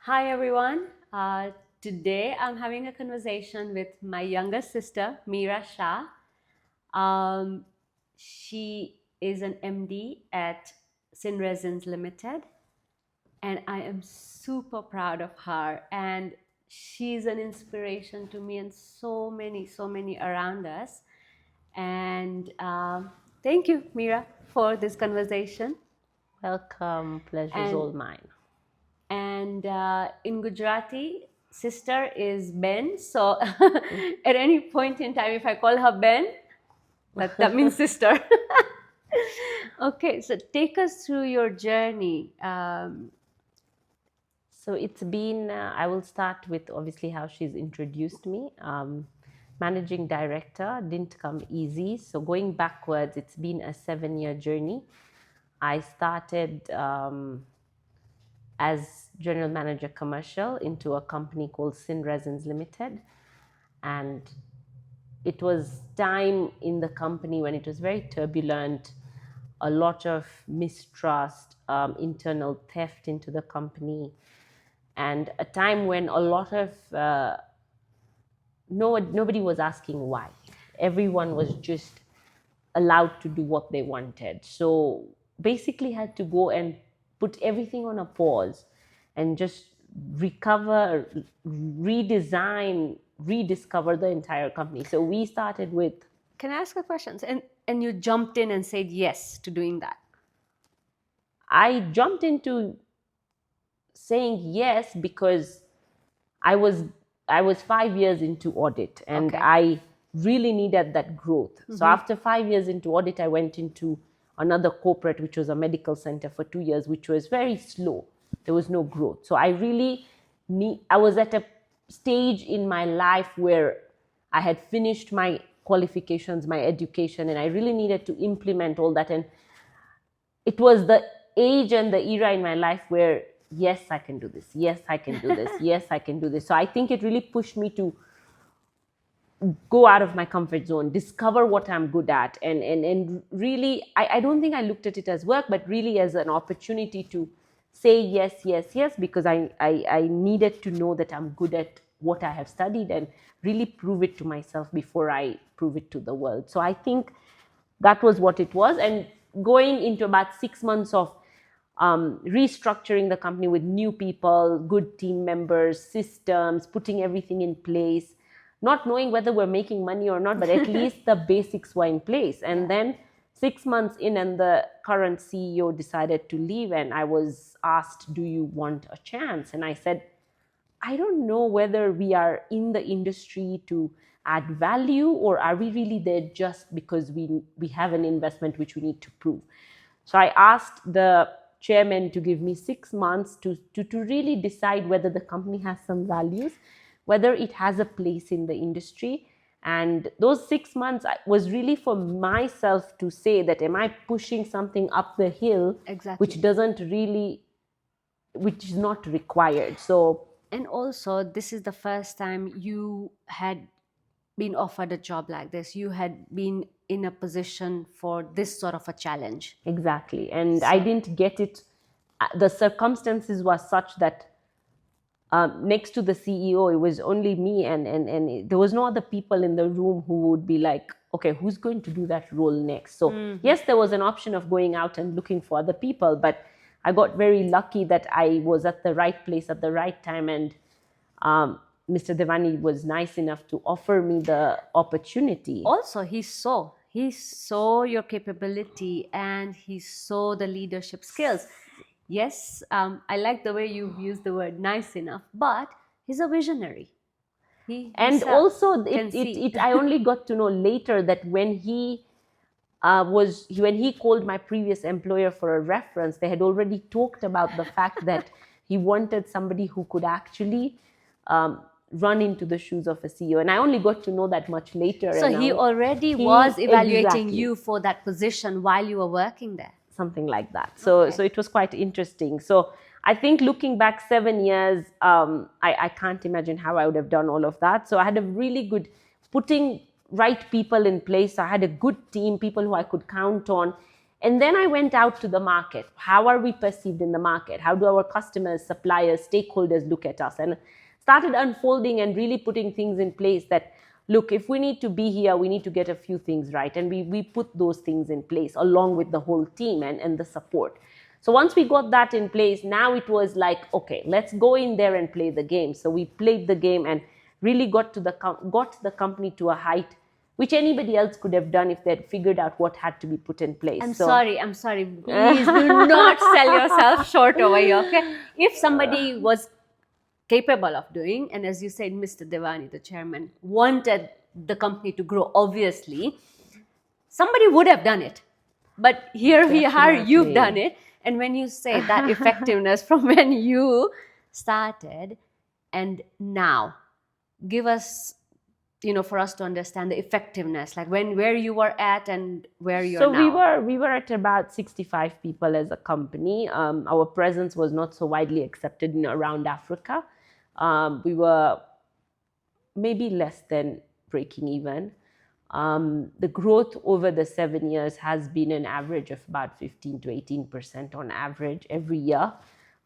Hi everyone. Today I'm having a conversation with my younger sister, Mira Shah. Um, she is an MD at Synresins Limited, and I am super proud of her. And she's an inspiration to me and so many around us. And thank you, Mira, for this conversation. Welcome, pleasure's And all mine. in Gujarati, sister is Ben. So at any point in time, if I call her Ben, that means sister. Okay, so take us through your journey. So it's been, I will start with obviously how she's introduced me. Managing director didn't come easy. So going backwards, it's been a 7-year journey. I started as general manager commercial into a company called Synresins Limited. And it was time in the company when it was very turbulent, a lot of mistrust, internal theft into the company, and a time when a lot of nobody was asking why. Everyone was just allowed to do what they wanted. So basically, had to go and put everything on a pause and just recover, redesign, rediscover the entire company. So we started with. Can I ask a question? And you jumped in and said yes to doing that. I jumped into saying yes because I was I was 5 years into audit, and Okay. I really needed that growth. So after 5 years into audit, I went into another corporate, which was a medical center for 2 years, which was very slow. There was no growth. So I was at a stage in my life where I had finished my qualifications, my education, and I really needed to implement all that. And it was the age and the era in my life where yes, I can do this, yes, I can do this, yes, I can do this. So I think it really pushed me to go out of my comfort zone, discover what I'm good at, and really, I don't think I looked at it as work, but really as an opportunity to say yes, yes, yes, because I needed to know that I'm good at what I have studied and really prove it to myself before I prove it to the world. So I think that was what it was. And going into about 6 months of restructuring the company with new people, good team members, systems, putting everything in place, not knowing whether we're making money or not, but at least the basics were in place. And then 6 months in, and the current CEO decided to leave, and I was asked, do you want a chance? And I said, I don't know whether we are in the industry to add value, or are we really there just because we have an investment which we need to prove. So I asked the chairman to give me 6 months to really decide whether the company has some values, whether it has a place in the industry. And those 6 months was really for myself to say that, am I pushing something up the hill, Exactly. which is not required. So And also, this is the first time you had been offered a job like this. You had been in a position for this sort of a challenge. exactly. And I didn't get it. The circumstances were such that next to the CEO, it was only me, and there was no other people in the room who would be like, okay, who's going to do that role next? So yes, there was an option of going out and looking for other people, but I got very lucky that I was at the right place at the right time, and Mr. Devani was nice enough to offer me the opportunity. Also, he saw your capability and he saw the leadership skills. Yes, I like the way you use the word nice enough, but he's a visionary. He And himself also, can see. I only got to know later that when when he called my previous employer for a reference, they had already talked about the fact that he wanted somebody who could actually run into the shoes of a CEO. And I only got to know that much later. So And he now already was evaluating exactly, you for that position while you were working there. something like that. So Okay. so it was quite interesting. So I think looking back 7 years, I can't imagine how I would have done all of that. So I had a really good putting right people in place. I had a good team, people who I could count on, And then I went out to the market. How are we perceived in the market? How do our customers, suppliers, stakeholders look at us? And started unfolding and really putting things in place that, look, if we need to be here, we need to get a few things right. And we put those things in place along with the whole team and the support. So once we got that in place, now it was like, okay, let's go in there and play the game. So we played the game and really got the company to a height which anybody else could have done if they'd figured out what had to be put in place. I'm sorry. Please do not sell yourself short over here, okay? If somebody was capable of doing, and as you said, Mr. Devani, the chairman, wanted the company to grow, obviously, somebody would have done it. But here we are, you've done it. And when you say that effectiveness from when you started and now, give us, for us to understand the effectiveness, like where you were at and where you're now. So we were at about 65 people as a company. Our presence was not so widely accepted around Africa. We were maybe less than breaking even. The growth over the 7 years has been an average of about 15 to 18% on average every year,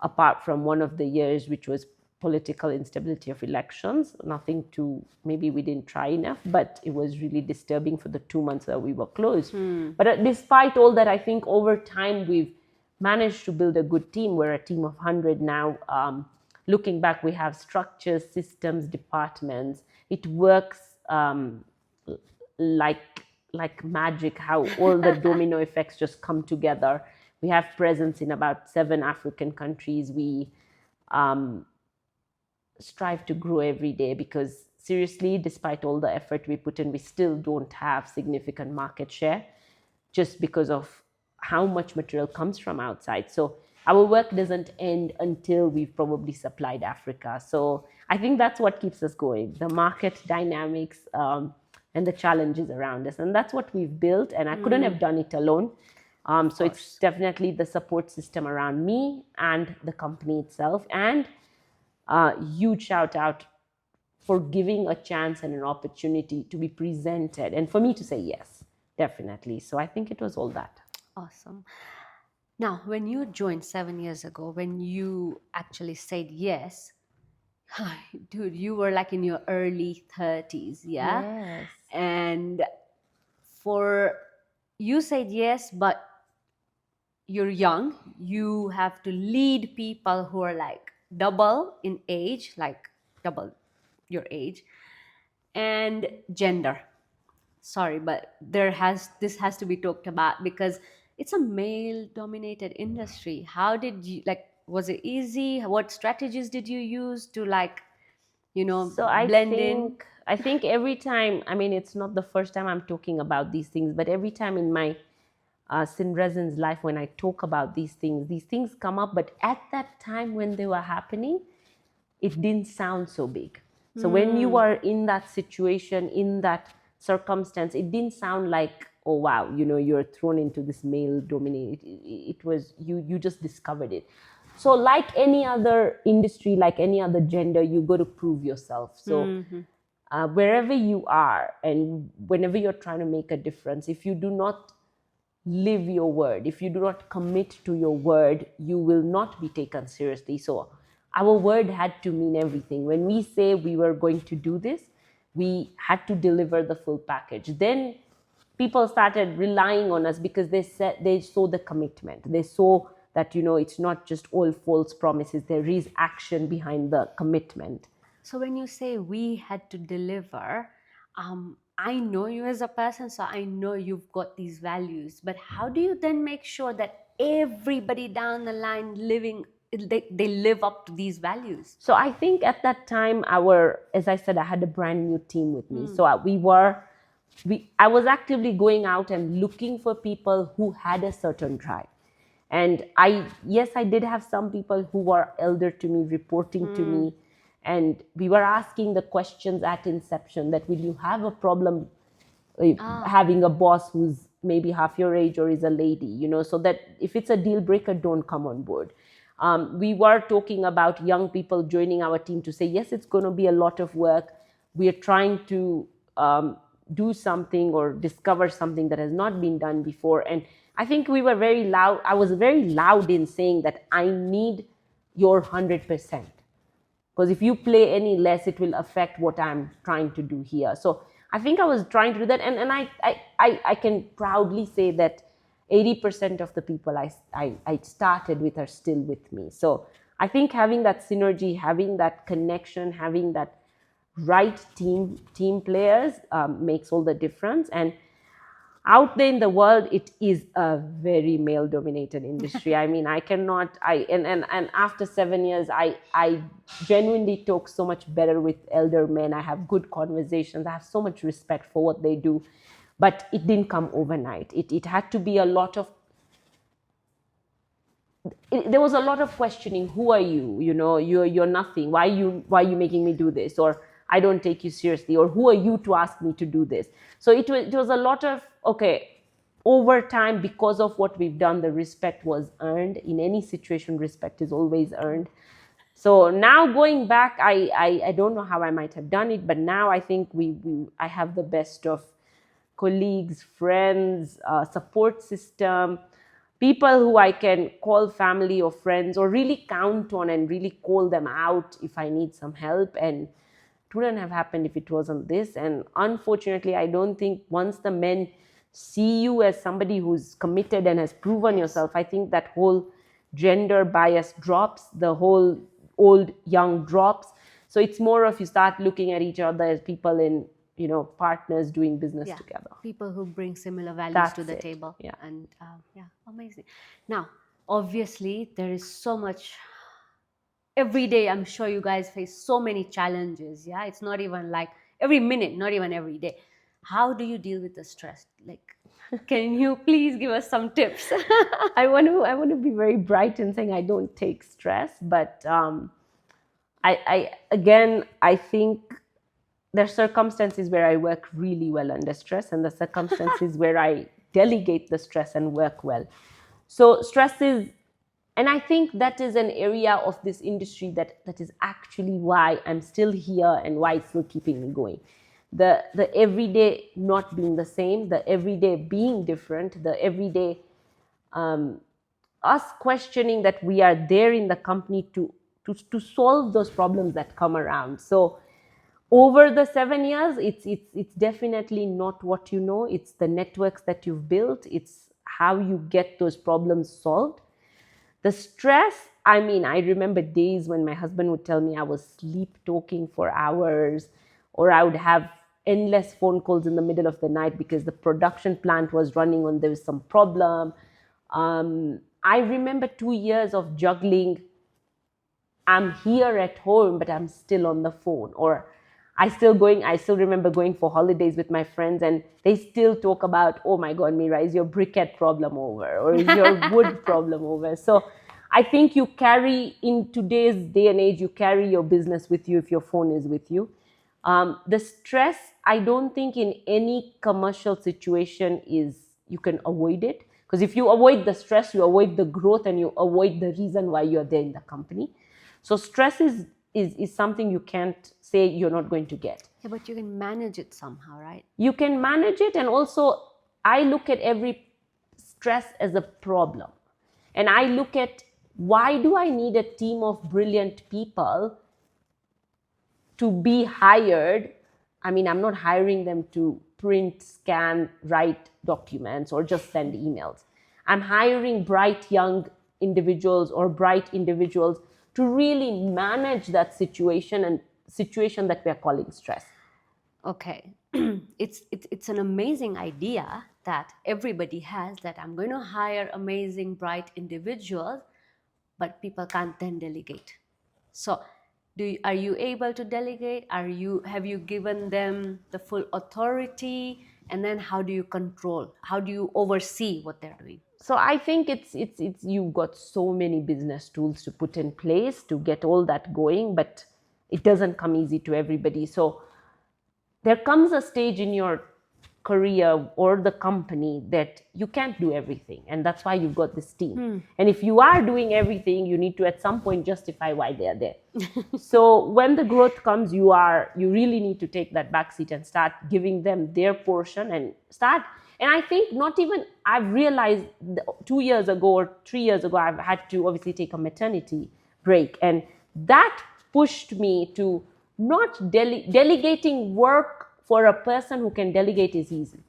apart from one of the years which was political instability of elections. Nothing to, maybe we didn't try enough, but it was really disturbing for the 2 months that we were closed. But despite all that, I think over time we've managed to build a good team. We're a team of 100 now. Looking back, we have structures, systems, departments. It works like magic, how all the domino effects just come together. We have presence in about 7 African countries. We strive to grow every day because seriously, despite all the effort we put in, we still don't have significant market share just because of how much material comes from outside. So our work doesn't end until we've probably supplied Africa. So I think that's what keeps us going, the market dynamics and the challenges around us. And that's what we've built, and I couldn't have done it alone. So it's definitely the support system around me and the company itself. And huge shout out for giving a chance and an opportunity to be presented and for me to say yes, definitely. So I think it was all that. Awesome. Now, when you joined 7 years ago, when you actually said yes, dude, you were like in your early 30s, yeah? Yes. And you said yes, but you're young. You have to lead people who are like double in age, like double your age, and gender. Sorry, but this has to be talked about because it's a male-dominated industry. How did you, was it easy? What strategies did you use to blend in? I think every time, I mean, it's not the first time I'm talking about these things, but every time in my Synresins life, when I talk about these things come up. But at that time when they were happening, it didn't sound so big. So when you are in that situation, in that circumstance, it didn't sound like, oh wow, you're thrown into this male dominated. It was you just discovered it. So like any other industry, like any other gender, you got to prove yourself. So wherever you are and whenever you're trying to make a difference, if you do not live your word, if you do not commit to your word, you will not be taken seriously. So our word had to mean everything. When we say we were going to do this, we had to deliver the full package. Then people started relying on us because they saw the commitment. They saw that, it's not just all false promises. There is action behind the commitment. So when you say we had to deliver, I know you as a person, so I know you've got these values. But how do you then make sure that everybody down the line they live up to these values? So I think at that time, as I said, I had a brand new team with me. So I was actively going out and looking for people who had a certain drive. And I did have some people who were elder to me, reporting to me. And we were asking the questions at inception that, will you have a problem having a boss who's maybe half your age or is a lady, so that if it's a deal breaker, don't come on board. We were talking about young people joining our team to say, yes, it's going to be a lot of work. We are trying to do something or discover something that has not been done before. And I think we were very loud. I was very loud in saying that I need your 100%. Because if you play any less, it will affect what I'm trying to do here. So I think I was trying to do that. And I can proudly say that 80% of the people I started with are still with me. So I think having that synergy, having that connection, having that right team players makes all the difference. And out there in the world, it is a very male dominated industry. I mean, and after 7 years, I genuinely talk so much better with elder men. I have good conversations. I have so much respect for what they do, but it didn't come overnight. It had to be a lot of, there was a lot of questioning. Who are you? You know, you're nothing. Why are you making me do this? Or I don't take you seriously. Or who are you to ask me to do this? So it was a lot of, okay, over time, because of what we've done, the respect was earned. In any situation, respect is always earned. So now going back, I don't know how I might have done it, but now I think I have the best of colleagues, friends, support system, people who I can call family or friends or really count on and really call them out if I need some help. And it wouldn't have happened if it wasn't this. And unfortunately, I don't think once the men see you as somebody who's committed and has proven yourself, I think that whole gender bias drops, the whole old young drops. So it's more of you start looking at each other as people in, you know, partners doing business together. People who bring similar values That's to the it. table. Yeah. And amazing. Now, obviously, there is so much. Every day, I'm sure you guys face so many challenges. Yeah, it's not even like every minute, not even every day. How do you deal with the stress? Like, can you please give us some tips? I want to be very bright in saying I don't take stress, but I think there are circumstances where I work really well under stress, and the circumstances where I delegate the stress and work well. So stress is, and I think that is an area of this industry that is actually why I'm still here and why it's still keeping me going. The everyday not being the same, the everyday being different, the everyday us questioning that we are there in the company to solve those problems that come around. So over the 7 years, it's definitely not what you know. It's the networks that you've built. It's how you get those problems solved. The stress, I mean, I remember days when my husband would tell me I was sleep talking for hours, or I would have endless phone calls in the middle of the night because the production plant was running on, there was some problem. I remember 2 years of juggling. I'm here at home, but I'm still on the phone. Or I still remember going for holidays with my friends, and they still talk about, oh my God, Mira, is your briquette problem over? Or is your wood problem over? So I think you carry, in today's day and age, you carry your business with you if your phone is with you. The stress, I don't think in any commercial situation you can avoid it. Because if you avoid the stress, you avoid the growth, and you avoid the reason why you're there in the company. So stress is something you can't say you're not going to get. Yeah, but you can manage it somehow, right? You can manage it. And also, I look at every stress as a problem. And I look at, why do I need a team of brilliant people to be hired? I mean, I'm not hiring them to print, scan, write documents, or just send emails. I'm hiring bright young individuals or bright individuals to really manage that situation that we are calling stress. Okay. It's an amazing idea that everybody has, that I'm going to hire amazing, bright individuals, but people can't then delegate. So are you able to delegate? Have you given them the full authority? And then how do you control? How do you oversee what they're doing? So I think it's you've got so many business tools to put in place to get all that going, but it doesn't come easy to everybody. So there comes a stage in your career or the company that you can't do everything, and that's why you've got this team. And if you are doing everything, you need to at some point justify why they are there. So when the growth comes, you really need to take that back seat and start giving them their portion, and And I think not even, I've realized 2 years ago or 3 years ago, I've had to obviously take a maternity break. And that pushed me to not delegating work for a person who can delegate is easy.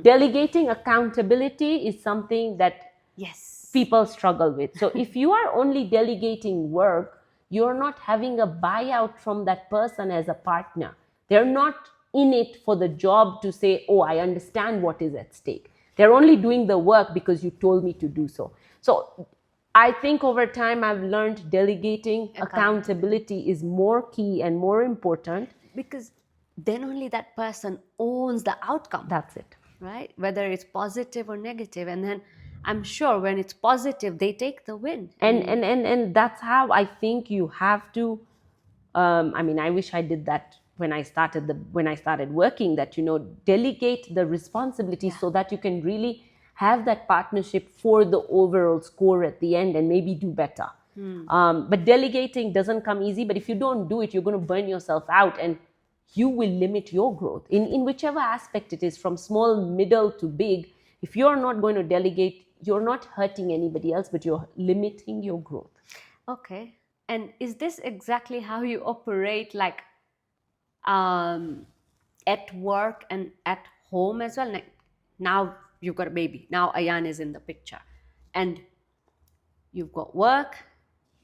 Delegating accountability is something that Yes. people struggle with. So if you are only delegating work, you're not having a buyout from that person as a partner. They're not in it for the job to say, oh, I understand what is at stake. They're only doing the work because you told me to do so. So I think over time I've learned delegating accountability is more key and more important. Because then only that person owns the outcome. That's it. Right? Whether it's positive or negative. And then I'm sure when it's positive, they take the win. And that's how I think you have to, I mean, I wish I did that when I started working, that, delegate the responsibility so that you can really have that partnership for the overall score at the end and maybe do better. But delegating doesn't come easy, but if you don't do it, you're going to burn yourself out and you will limit your growth in whichever aspect it is, from small, middle to big. If you're not going to delegate, you're not hurting anybody else, but you're limiting your growth. Okay. And is this exactly how you operate, like at work and at home as well? Like, now you've got a baby. Now Ayan is in the picture. And you've got work,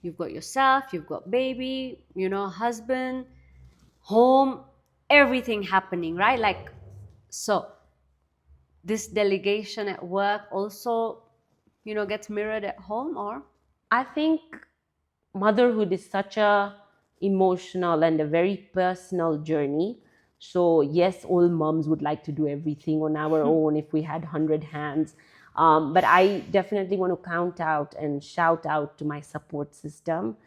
you've got yourself, you've got baby, husband, home, everything happening, right? Like, so this delegation at work also, gets mirrored at home, or? I think motherhood is such a emotional and a very personal journey. So yes, all moms would like to do everything on our own if we had 100 hands. But I definitely want to count out and shout out to my support system.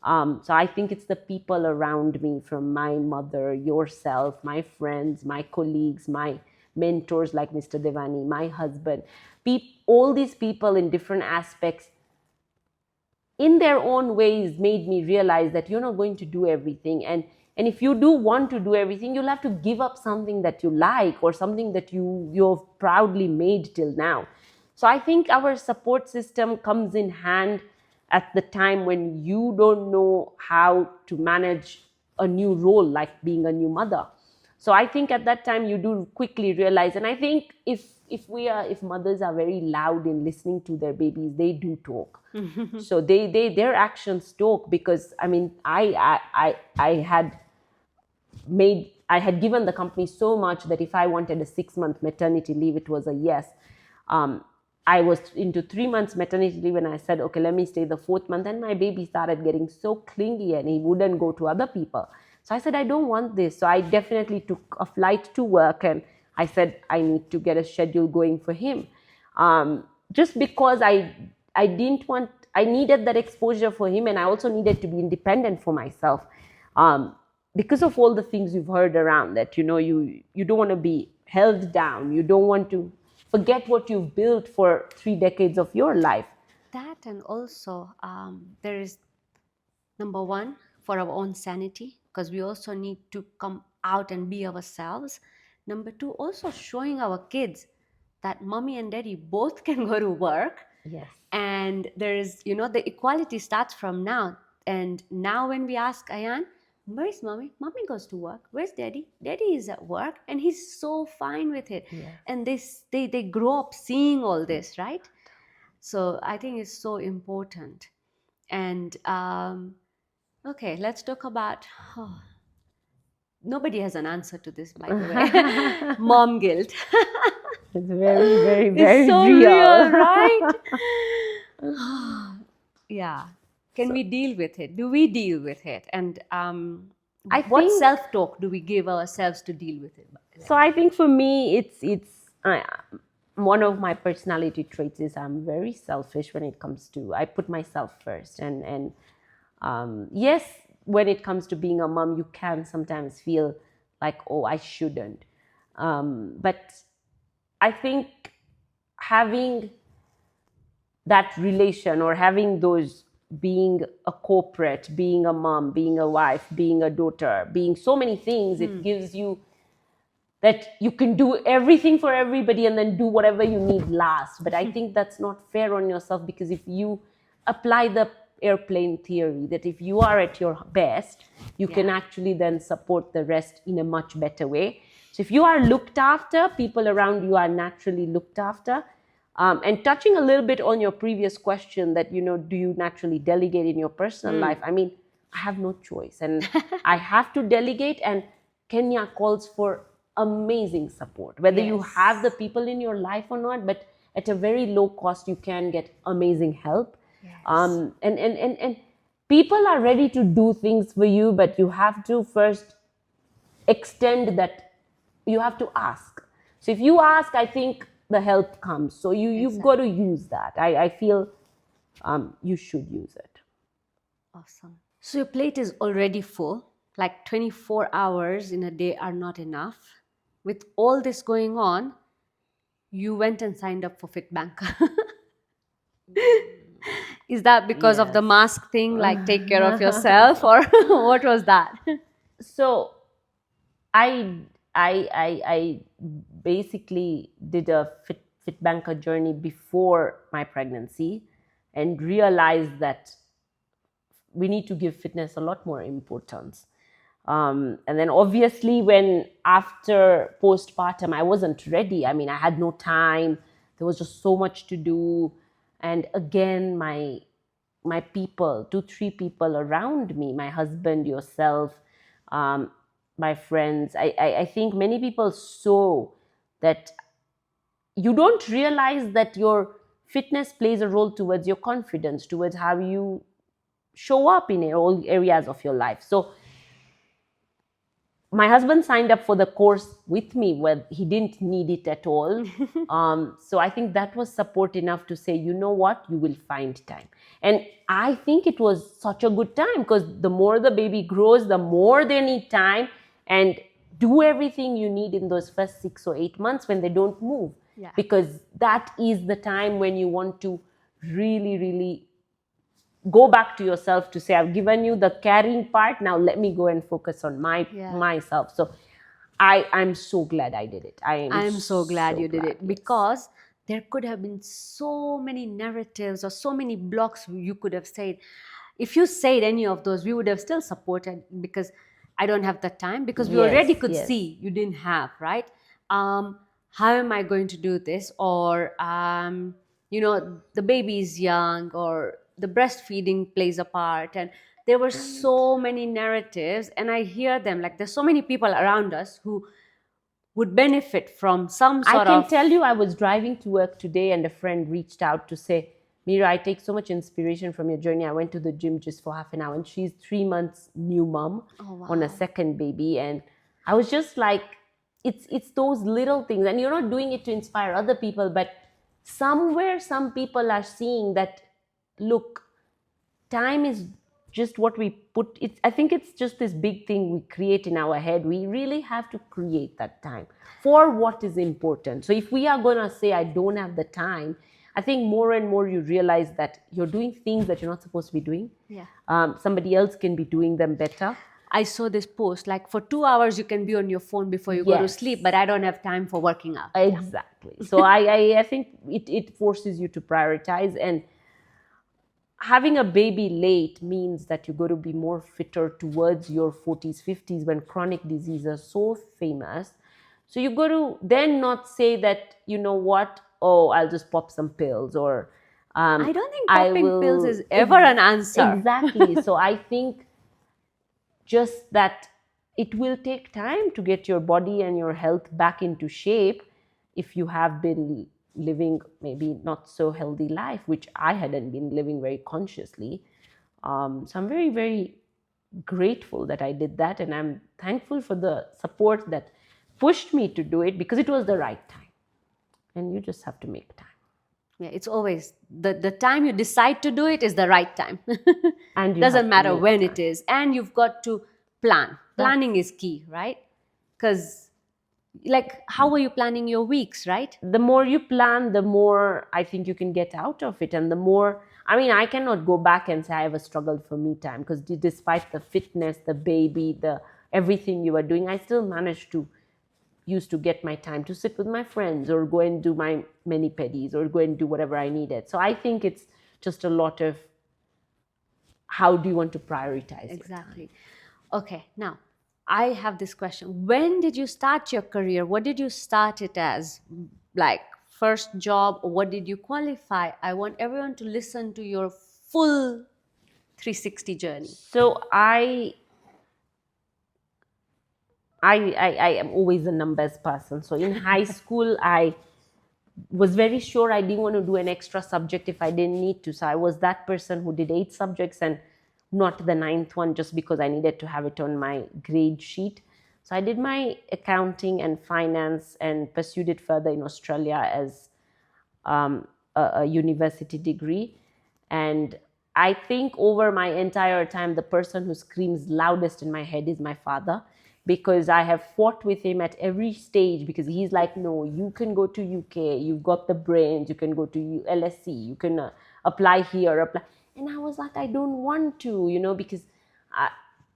So I think it's the people around me, from my mother, yourself, my friends, my colleagues, my mentors like Mr. Devani, my husband, all these people in different aspects, in their own ways, made me realize that you're not going to do everything. And if you do want to do everything, you'll have to give up something that you like or something that you've proudly made till now. So I think our support system comes in hand at the time when you don't know how to manage a new role, like being a new mother. So I think at that time you do quickly realize, and I think if mothers are very loud in listening to their babies, they do talk. So their actions talk, because I mean, I had given the company so much that if I wanted a 6-month maternity leave, it was a yes. I was into 3 months maternity leave and I said, okay, let me stay the 4th month. And my baby started getting so clingy and he wouldn't go to other people. So I said, I don't want this. So I definitely took a flight to work and I said, I need to get a schedule going for him. Just because I needed that exposure for him, and I also needed to be independent for myself. Because of all the things you've heard around that, you don't want to be held down. You don't want to forget what you've built for 3 decades of your life. That, and also there is, number one, for our own sanity, because we also need to come out and be ourselves. Number two, also showing our kids that mommy and daddy both can go to work. Yes. And there is, the equality starts from now. And now when we ask Ayan, where's mommy? Mommy goes to work. Where's daddy? Daddy is at work, and he's so fine with it. Yes. And they grow up seeing all this, right? So I think it's so important. And okay, let's talk about. Nobody has an answer to this, by the way. Mom guilt. It's very, very, very it's so real, right? Yeah. Can we deal with it? Do we deal with it? And what self-talk do we give ourselves to deal with it? So I think for me, it's one of my personality traits is I'm very selfish when it comes to, I put myself first. And yes, when it comes to being a mom, you can sometimes feel like, oh, I shouldn't. But I think having that relation, or having those, being a corporate, being a mom, being a wife, being a daughter, being so many things, it gives you that you can do everything for everybody and then do whatever you need last. But I think that's not fair on yourself, because if you apply the airplane theory, that if you are at your best, you can Yeah. actually then support the rest in a much better way. So if you are looked after, people around you are naturally looked after. And touching a little bit on your previous question that, do you naturally delegate in your personal life? I mean, I have no choice and I have to delegate. And Kenya calls for amazing support, whether you Yes. have the people in your life or not, but at a very low cost, you can get amazing help. Yes. And people are ready to do things for you, but you have to first extend that. You have to ask. So if you ask, I think the help comes. So you've got to use that. I feel you should use it. Awesome. So your plate is already full. Like 24 hours in a day are not enough. With all this going on, you went and signed up for FitBank. Is that because of the Yes. mask thing, like take care of yourself, or what was that? So I basically did a fit banker journey before my pregnancy and realized that we need to give fitness a lot more importance. And then obviously when after postpartum, I wasn't ready. I mean, I had no time. There was just so much to do. And again, my people, 2-3 people around me, my husband, yourself, my friends, I think many people saw that you don't realize that your fitness plays a role towards your confidence, towards how you show up in all areas of your life. So my husband signed up for the course with me where he didn't need it at all. So I think that was support enough to say, you know what, you will find time. And I think it was such a good time, because the more the baby grows, the more they need time, and do everything you need in those first 6 or 8 months when they don't move. Yeah. Because that is the time when you want to really, really go back to yourself to say, I've given you the carrying part, now let me go and focus on myself. So I'm so glad I did it. I'm so glad you did it, yes. because there could have been so many narratives or so many blocks you could have said. If you said any of those, we would have still supported, because I don't have the time, because we already could Yes. see you didn't have, right? How am I going to do this? Or, the baby is young, or the breastfeeding plays a part. And there were so many narratives, and I hear them, like there's so many people around us who would benefit from some I sort can of. tell you, I was driving to work today and a friend reached out to say, Mira, I take so much inspiration from your journey. I went to the gym just for half an hour, and she's 3 months new mom on a second baby. And I was just like, it's those little things. And you're not doing it to inspire other people, but somewhere some people are seeing that, look, time is just what we put it. I think it's just this big thing we create in our head. We really have to create that time for what is important. So if we are going to say, I don't have the time, I think more and more you realize that you're doing things that you're not supposed to be doing. Yeah. Somebody else can be doing them better. I saw this post, like for 2 hours you can be on your phone before you go to sleep, but I don't have time for working out. Exactly. So I think it forces you to prioritize. And having a baby late means that you got to be more fitter towards your 40s, 50s, when chronic diseases are so famous. So you got to then not say that, you know what, oh, I'll just pop some pills, or I don't think popping pills is ever an answer. Exactly. So I think just that it will take time to get your body and your health back into shape if you have been living maybe not so healthy life, which I hadn't been living very consciously. So I'm very, very grateful that I did that, and I'm thankful for the support that pushed me to do it, because it was the right time. And you just have to make time. Yeah, it's always the time you decide to do it is the right time. And you doesn't have to matter make when time. it is. And you've got to plan. Planning is key, right? Because, like, how are you planning your weeks, right? The more you plan, the more I think you can get out of it. And the more, I mean, I cannot go back and say I have a struggle for me time, because despite the fitness, the baby, the everything you were doing, I still managed to, used to get my time to sit with my friends or go and do my mani pedis or go and do whatever I needed. So I think it's just a lot of how do you want to prioritize Exactly. Okay, now I have this question. When did you start your career? What did you start it as? Like first job, or what did you qualify? I want everyone to listen to your full 360 journey. So I am always a numbers person. So in high school, I was very sure I didn't want to do an extra subject if I didn't need to. So I was that person who did 8 subjects and not the ninth one just because I needed to have it on my grade sheet. So I did my accounting and finance and pursued it further in Australia as a university degree. And I think over my entire time, the person who screams loudest in my head is my father, because I have fought with him at every stage, because he's like, no, you can go to UK, you've got the brains, you can go to LSE, you can apply here, apply. And I was like, I don't want to, because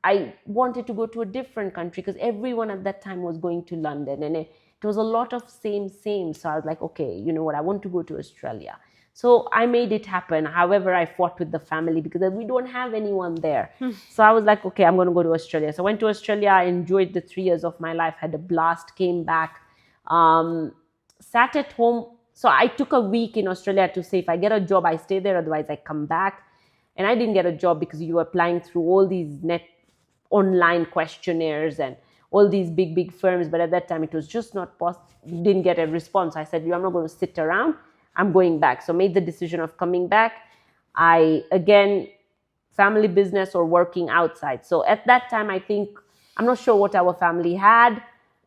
I wanted to go to a different country, because everyone at that time was going to London, and it was a lot of same. So I was like, okay, you know what, I want to go to Australia. So I made it happen. However, I fought with the family because we don't have anyone there. So I was like, okay, I'm going to go to Australia. So I went to Australia. I enjoyed the 3 years of my life, had a blast, came back, sat at home. So I took a week in Australia to say, if I get a job, I stay there. Otherwise, I come back. And I didn't get a job because you were applying through all these online questionnaires and all these big firms. But at that time, it was just not possible. Didn't get a response. I said, I'm not going to sit around. I'm going back. So made the decision of coming back. I, again, family business or working outside. So at that time, I think, I'm not sure what our family had,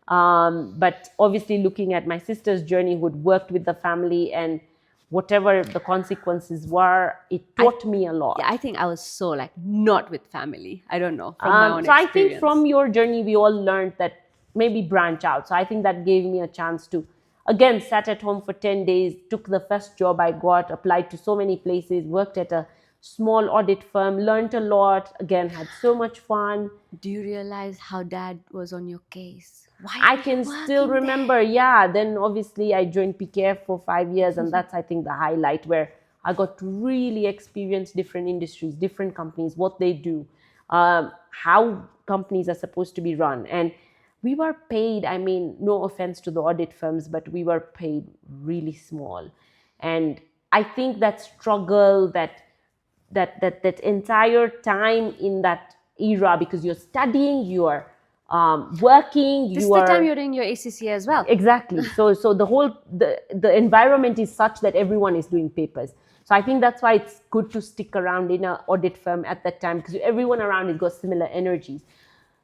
but obviously looking at my sister's journey, who'd worked with the family, and whatever the consequences were, it taught me a lot. Yeah, I think I was so like not with family. I don't know, from my own experience. I think from your journey, we all learned that maybe branch out. So I think that gave me a chance to, again, sat at home for 10 days, took the first job I got, applied to so many places, worked at a small audit firm, learned a lot, again, had so much fun. Do you realize how dad was on your case? Why I can still remember, yeah. Then obviously I joined PKF for 5 years, and that's, I think, the highlight, where I got to really experience different industries, different companies, what they do, how companies are supposed to be run. And we were paid, I mean, no offense to the audit firms, but we were paid really small. And I think that struggle, that entire time in that era, because you're studying, you're working. This is the time you're doing your ACCA as well. Exactly. So the whole, the environment is such that everyone is doing papers. So I think that's why it's good to stick around in an audit firm at that time, because everyone around has got similar energies.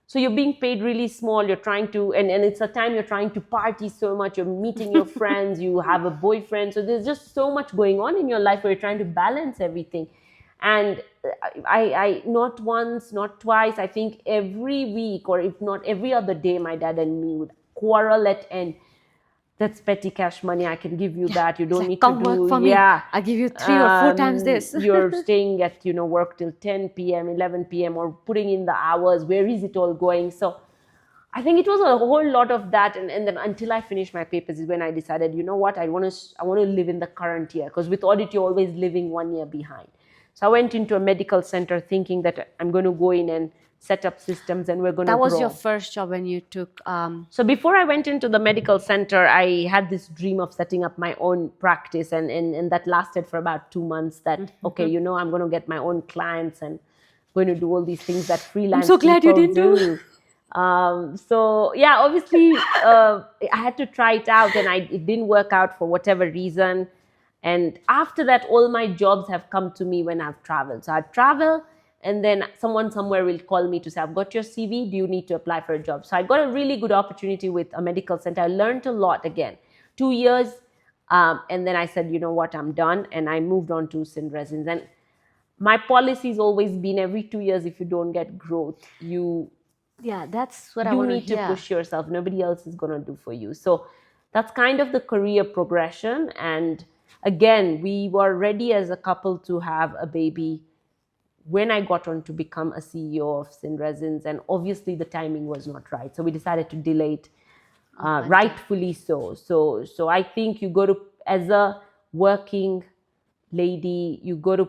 So you're being paid really small, you're trying to, and it's a time you're trying to party so much, you're meeting your friends, you have a boyfriend. So there's just so much going on in your life where you're trying to balance everything. And I not once, not twice, I think every week, or if not every other day, my dad and me would quarrel at end. That's petty cash money. I can give you that. You don't need to do. Work for me. I give you 3 or 4 times this. You're staying at work till 10 p.m., 11 p.m., or putting in the hours. Where is it all going? So I think it was a whole lot of that, and then until I finished my papers is when I decided, you know what, I want to live in the current year, because with audit you're always living 1 year behind. So I went into a medical center thinking that I'm going to go in and set up systems and we're going to grow. That was your first job when you took... So before I went into the medical center, I had this dream of setting up my own practice, and that lasted for about 2 months. That, okay, I'm going to get my own clients and going to do all these things that freelance I'm so glad you didn't do. So yeah, obviously I had to try it out, and it didn't work out for whatever reason. And after that, all my jobs have come to me when I've traveled. So I travel, and then someone somewhere will call me to say, I've got your CV, do you need to apply for a job? So I got a really good opportunity with a medical center. I learned a lot again. 2 years, and then I said, you know what, I'm done. And I moved on to Synresins. And my policy's always been every 2 years, if you don't get growth, that's what I want to hear. You need to push yourself. Nobody else is going to do for you. So that's kind of the career progression. And again, we were ready as a couple to have a baby when I got on to become a CEO of Synresins, and obviously the timing was not right. So we decided to delay it. rightfully so. So I think you got to, as a working lady, you got to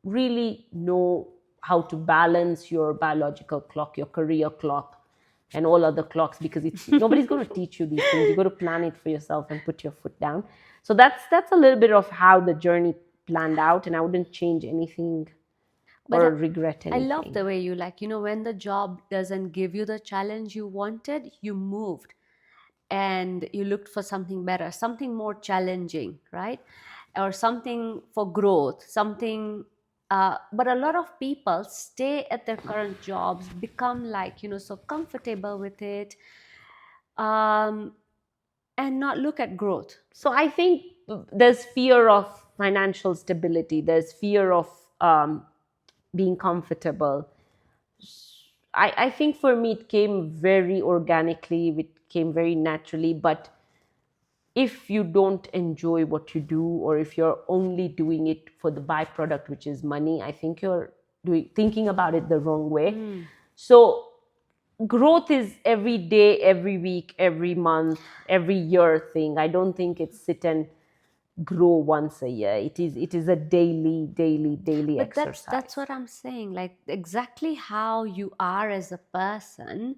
really know how to balance your biological clock, your career clock, and all other clocks, because it's nobody's going to teach you these things. You got to plan it for yourself and put your foot down. So that's a little bit of how the journey planned out, and I wouldn't change anything But or regret I love anything. the way you, like, when the job doesn't give you the challenge you wanted, you moved and you looked for something better, something more challenging, right? Or something for growth, something. But a lot of people stay at their current jobs, become like, so comfortable with it, um, and not look at growth. So I think there's fear of financial stability. There's fear of being comfortable. I think for me it came very organically. It came very naturally. But if you don't enjoy what you do, or if you're only doing it for the byproduct, which is money, I think you're thinking about it the wrong way. So growth is every day, every week, every month, every year thing. I don't think it's sit and grow once a year. It is a daily But exercise. that's what I'm saying. Like, exactly how you are as a person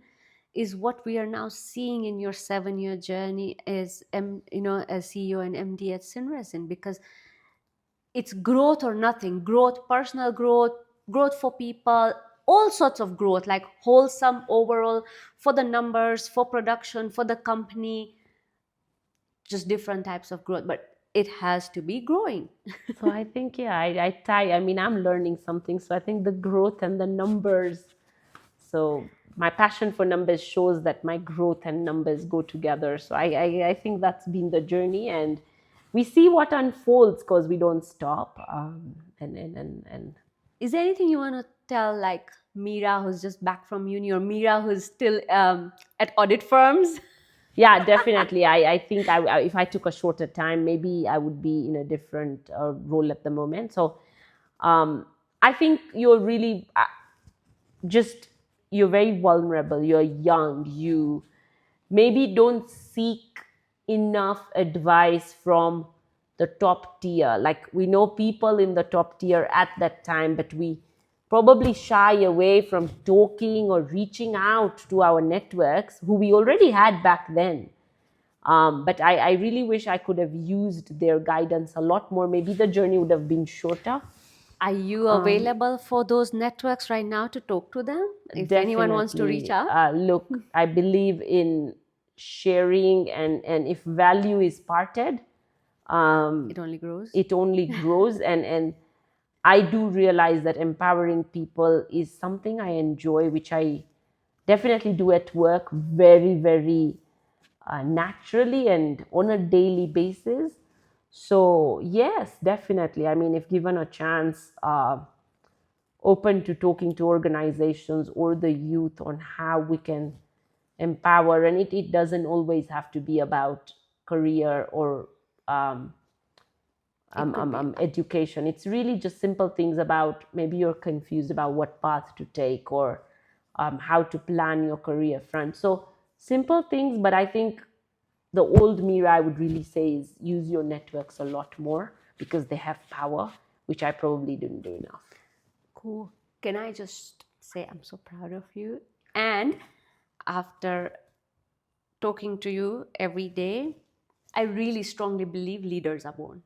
is what we are now seeing in your 7-year journey as as CEO and MD at Synresin, because it's growth or nothing. Growth, personal growth, growth for people, all sorts of growth, like wholesome overall, for the numbers, for production, for the company, just different types of growth, but it has to be growing. So I think, yeah, I mean, I'm learning something. So I think the growth and the numbers. So my passion for numbers shows that my growth and numbers go together. So I think that's been the journey, and we see what unfolds because we don't stop. And Is there anything you want to tell, like Mira, who's just back from uni, or Mira, who's still at audit firms? yeah, definitely. I think if I took a shorter time, maybe I would be in a different role at the moment. So I think you're really just, you're very vulnerable. You're young. You maybe don't seek enough advice from the top tier. Like, we know people in the top tier at that time, but we probably shy away from talking or reaching out to our networks who we already had back then. But I really wish I could have used their guidance a lot more. Maybe the journey would have been shorter. Are you available for those networks right now to talk to them if anyone wants to reach Definitely. out? Look, I believe in sharing, and if value is parted, It only grows. it only grows. And I do realize that empowering people is something I enjoy, which I definitely do at work very, very naturally and on a daily basis. So yes, definitely. I mean, if given a chance, open to talking to organizations or the youth on how we can empower. And it doesn't always have to be about career or It could be. education. It's really just simple things about, maybe you're confused about what path to take, or how to plan your career front. So simple things. But I think the old Mira, I would really say, is use your networks a lot more, because they have power, which I probably didn't do enough. Cool. Can I just say I'm so proud of you? And after talking to you every day, I really strongly believe leaders are born.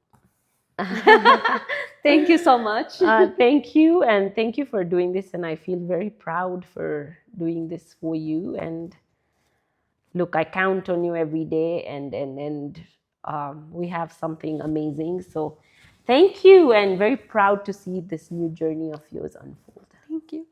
Thank you so much. Thank you, and thank you for doing this. And I feel very proud for doing this for you. And look, I count on you every day, and we have something amazing. So thank you, and very proud to see this new journey of yours unfold. Thank you.